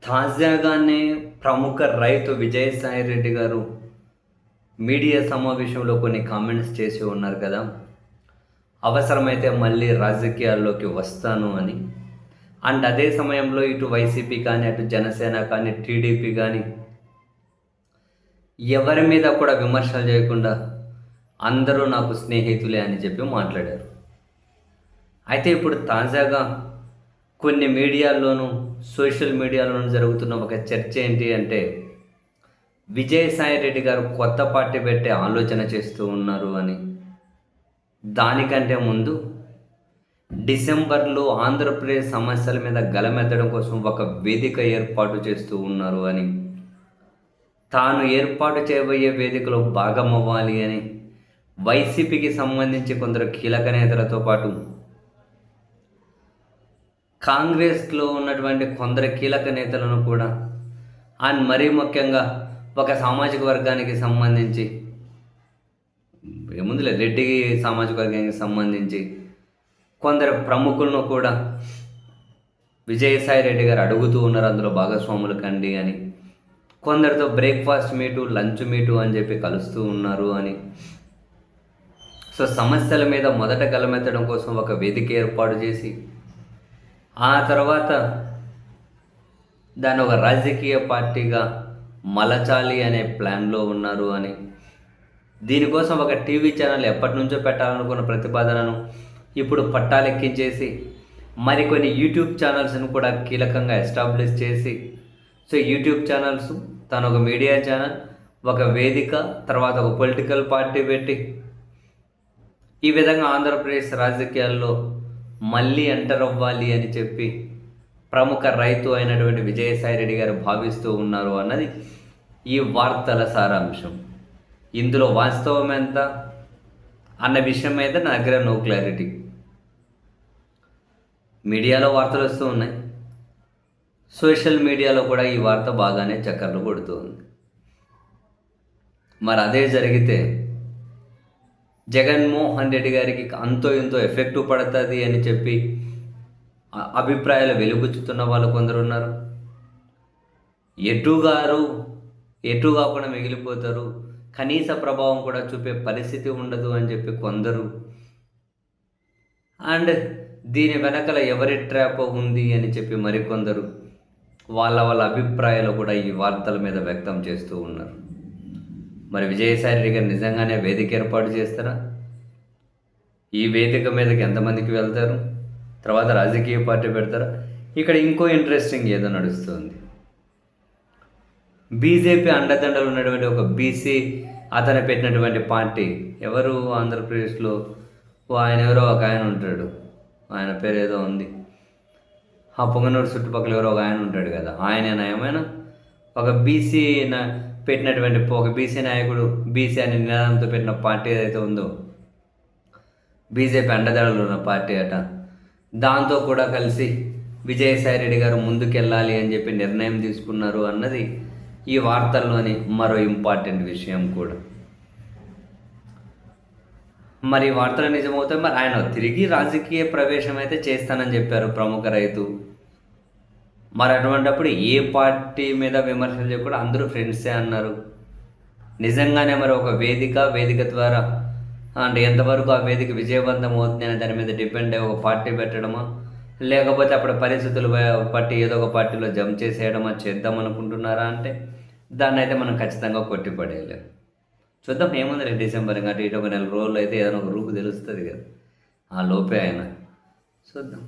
తాజాగానే ప్రముఖ రైతు విజయసాయి రెడ్డి గారు మీడియా సమావేశంలో కొన్ని కామెంట్స్ చేసి ఉన్నారు కదా. అవసరమైతే మళ్ళీ రాజకీయాల్లోకి వస్తాను అని. అండ్ అదే సమయంలో ఇటు వైసీపీ కానీ, అటు జనసేన కానీ, టీడీపీ కానీ ఎవరి మీద కూడా విమర్శలు చేయకుండా అందరూ నాకు స్నేహితులే అని చెప్పి మాట్లాడారు. అయితే ఇప్పుడు తాజాగా కొన్ని మీడియాల్లోనూ, సోషల్ మీడియాలోనూ జరుగుతున్న ఒక చర్చ ఏంటి అంటే, విజయసాయి రెడ్డి గారు కొత్త పార్టీ పెట్టే ఆలోచన చేస్తూ ఉన్నారు అని. దానికంటే ముందు డిసెంబర్లో ఆంధ్రప్రదేశ్ సమస్యల మీద గలమెత్తడం కోసం ఒక వేదిక ఏర్పాటు చేస్తూ ఉన్నారు అని, తాను ఏర్పాటు చేయబోయే వేదికలో భాగమవ్వాలి అని వైసీపీకి సంబంధించి కొందరు కీలక నేతలతో పాటు కాంగ్రెస్లో ఉన్నటువంటి కొందరు కీలక నేతలను కూడా, అండ్ మరీ ముఖ్యంగా ఒక సామాజిక వర్గానికి సంబంధించి, ఏముందిలే రెడ్డి సామాజిక వర్గానికి సంబంధించి కొందరు ప్రముఖులను కూడా విజయసాయి రెడ్డి గారు అడుగుతూ ఉన్నారు, అందులో భాగస్వాములు కండి అని. కొందరితో బ్రేక్ఫాస్ట్ మీటు, లంచ్ మీటు అని చెప్పి కలుస్తూ ఉన్నారు అని. సో సమస్యల మీద మొదట గలమెత్తడం కోసం ఒక వేదిక ఏర్పాటు చేసి, ఆ తర్వాత దాన్ని ఒక రాజకీయ పార్టీగా మలచాలి అనే ప్లాన్లో ఉన్నారు అని. దీనికోసం ఒక టీవీ ఛానల్ ఎప్పటి నుంచో పెట్టాలనుకున్న ప్రతిపాదనను ఇప్పుడు పట్టాలెక్కించేసి మరికొన్ని యూట్యూబ్ ఛానల్స్ను కూడా కీలకంగా ఎస్టాబ్లిష్ చేసి, సో యూట్యూబ్ ఛానల్స్, తను ఒక మీడియా ఛానల్, ఒక వేదిక, తర్వాత ఒక పొలిటికల్ పార్టీ పెట్టి ఈ విధంగా ఆంధ్రప్రదేశ్ రాజకీయాల్లో మళ్ళీ ఎంటర్ అవ్వాలి అని చెప్పి ప్రముఖ రైతు అయినటువంటి విజయసాయి రెడ్డి గారు భావిస్తూ ఉన్నారు అన్నది ఈ వార్తల సారాంశం. ఇందులో వాస్తవం ఎంత అన్న విషయం మీద నా దగ్గర నో క్లారిటీ. మీడియాలో వార్తలు వస్తూ ఉన్నాయి, సోషల్ మీడియాలో కూడా ఈ వార్త బాగానే చక్కర్లు కొడుతూ ఉంది. మరి అదే జరిగితే జగన్మోహన్ రెడ్డి గారికి అంతో ఇంతో ఎఫెక్ట్ పడుతుంది అని చెప్పి అభిప్రాయాలు వెలుగుచ్చుతున్న వాళ్ళు కొందరు ఉన్నారు. ఎటు కాకుండా మిగిలిపోతారు, కనీస ప్రభావం కూడా చూపే పరిస్థితి ఉండదు అని చెప్పి కొందరు, అండ్ దీని వెనకల ఎవరి ట్రాప్ ఉంది అని చెప్పి మరికొందరు వాళ్ళ అభిప్రాయాలు కూడా ఈ వార్తల మీద వ్యక్తం చేస్తూ ఉన్నారు. మరి విజయసాయి రెడ్డి గారు నిజంగానే వేదిక ఏర్పాటు చేస్తారా? ఈ వేదిక మీదకి ఎంతమందికి వెళ్తారు? తర్వాత రాజకీయ పార్టీ పెడతారా? ఇక్కడ ఇంకో ఇంట్రెస్టింగ్ ఏదో నడుస్తుంది. బీజేపీ అండదండలు ఉన్నటువంటి ఒక బీసీ అతను పెట్టినటువంటి పార్టీ ఎవరు ఆంధ్రప్రదేశ్లో, ఆయన ఎవరో ఒక ఆయన ఉంటాడు, ఆయన పేరు ఏదో ఉంది, ఆ పొంగనూరు చుట్టుపక్కల ఎవరో ఒక ఆయన ఉంటాడు కదా, ఆయనేనా ఏమైనా ఒక బీసీ పెట్టినటువంటి ఒక బీసీ నాయకుడు, బీసీ అనే నినాదంతో పెట్టిన పార్టీ ఏదైతే ఉందో, బీజేపీ అండదండలు ఉన్న పార్టీ అట, దాంతో కూడా కలిసి విజయసాయి రెడ్డి గారు ముందుకెళ్ళాలి అని చెప్పి నిర్ణయం తీసుకున్నారు అన్నది ఈ వార్తల్లోని మరో ఇంపార్టెంట్ విషయం కూడా. మరి ఈ వార్తలు నిజమవుతాయి. మరి ఆయన తిరిగి రాజకీయ ప్రవేశం అయితే చేస్తానని చెప్పారు ప్రముఖ రైతు. మరి అటువంటిప్పుడు ఏ పార్టీ మీద విమర్శలు చేయకుండా అందరూ ఫ్రెండ్సే అన్నారు. నిజంగానే మరి ఒక వేదిక ద్వారా అంటే ఎంతవరకు ఆ వేదిక విజయవంతం అవుతుంది అని దాని మీద డిపెండ్ అయ్యి ఒక పార్టీ పెట్టడమా, లేకపోతే అప్పుడు పరిస్థితులు బట్టి ఏదో ఒక పార్టీలో జంప్ చేసేయడమా చేద్దాం అనుకుంటున్నారా అంటే దాన్ని అయితే మనం ఖచ్చితంగా కొట్టిపడేయలేము. చూద్దాం ఏముంది, డిసెంబర్ ఇంకా ఇటు ఒక నెల రోజులు అయితే ఏదైనా ఒక రూపు తెలుస్తుంది కదా, ఆ లోపే ఆయన చూద్దాం.